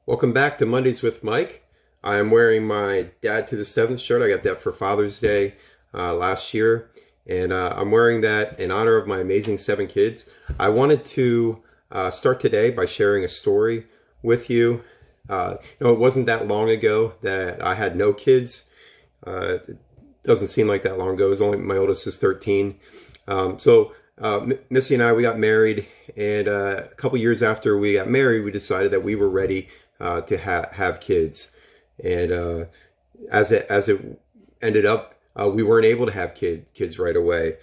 Welcome back to Mondays with Mike. I am wearing my Dad to the Seventh shirt. I got that for Father's Day last year, and I'm wearing that in honor of my amazing 7 kids. I wanted to start today by sharing a story with you. It wasn't that long ago that I had no kids. It doesn't seem like that long ago. It was only my oldest is 13. Missy and I, we got married, and a couple years after we got married, we decided that we were ready to have kids. And as it ended up, we weren't able to have kids right away.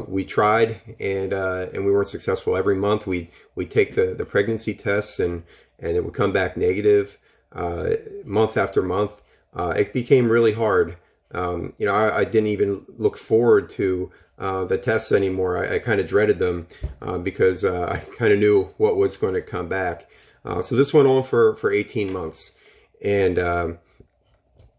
We tried, and we weren't successful. Every month we take the pregnancy tests, and it would come back negative. Month after month, it became really hard. I didn't even look forward to the tests anymore. I kind of dreaded them because I kind of knew what was going to come back. So this went on for 18 months. And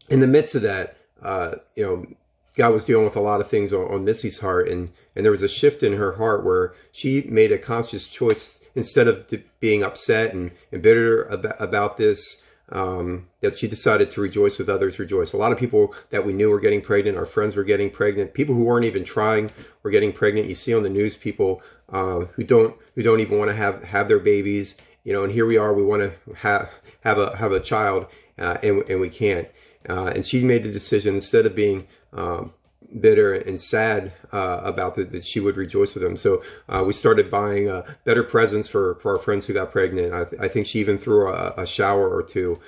in the midst of that, God was dealing with a lot of things on Missy's heart. And there was a shift in her heart where she made a conscious choice, instead of being upset and bitter about this, that she decided to rejoice with others rejoice. A lot of people that we knew were getting pregnant. Our friends were getting pregnant. People who weren't even trying were getting pregnant. You see on the news people who don't even want to have their babies. And here we are. We want to have a child, and we can't. And she made a decision, instead of being bitter and sad about that she would rejoice with them. So we started buying better presents for our friends who got pregnant. I think she even threw a shower or two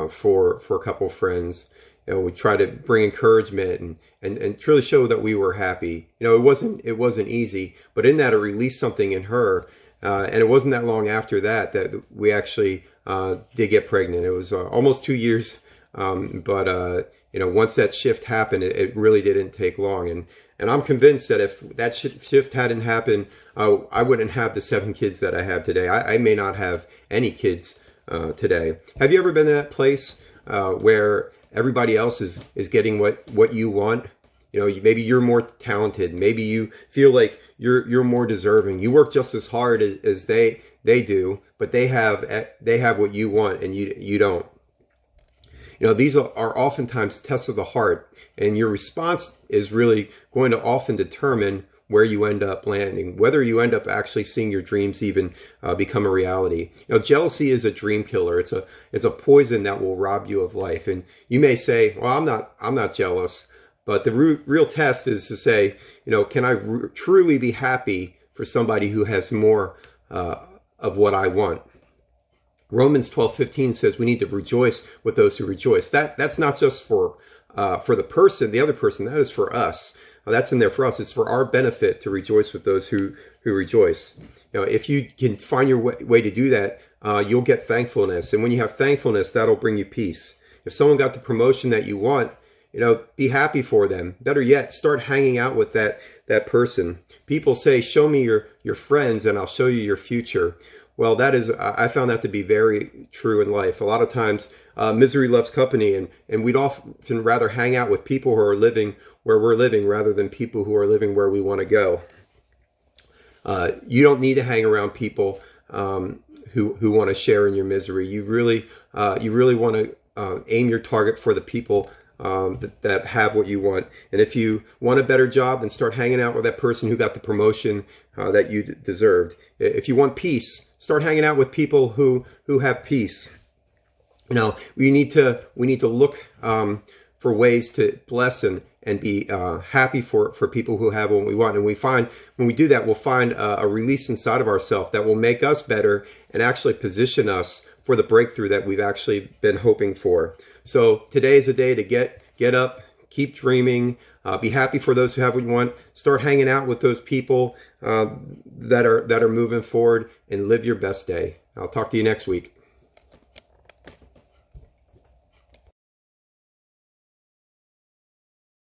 for a couple of friends. We tried to bring encouragement and truly show that we were happy. It wasn't easy, but in that, it released something in her. And it wasn't that long after that we actually did get pregnant. It was almost 2 years. Once that shift happened, it really didn't take long. And I'm convinced that if that shift hadn't happened, I wouldn't have the 7 kids that I have today. I may not have any kids today. Have you ever been in that place where everybody else is getting what you want? Maybe you're more talented. Maybe you feel like you're more deserving. You work just as hard as they do, but they have what you want and you don't. These are oftentimes tests of the heart, and your response is really going to often determine where you end up landing, whether you end up actually seeing your dreams even become a reality. Jealousy is a dream killer. It's a poison that will rob you of life. And you may say, well, I'm not jealous. But the real test is to say, can I truly be happy for somebody who has more of what I want? Romans 12:15 says we need to rejoice with those who rejoice. That's not just for the person, the other person. That is for us. That's in there for us. It's for our benefit to rejoice with those who rejoice. If you can find your way to do that, you'll get thankfulness. And when you have thankfulness, that'll bring you peace. If someone got the promotion that you want, be happy for them. Better yet, start hanging out with that person. People say, show me your friends and I'll show you your future. Well, I found that to be very true in life. A lot of times, misery loves company, and we'd often rather hang out with people who are living where we're living rather than people who are living where we want to go. You don't need to hang around people who want to share in your misery. You really want to aim your target for the people that have what you want. And if you want a better job, then start hanging out with that person who got the promotion that you deserved. If you want peace, start hanging out with people who have peace. We need to look for ways to bless and be happy for people who have what we want. And we find when we do that, we'll find a release inside of ourselves that will make us better and actually position us for the breakthrough that we've actually been hoping for. So today is a day to get up, keep dreaming, be happy for those who have what you want. Start hanging out with those people that are moving forward, and live your best day. I'll talk to you next week.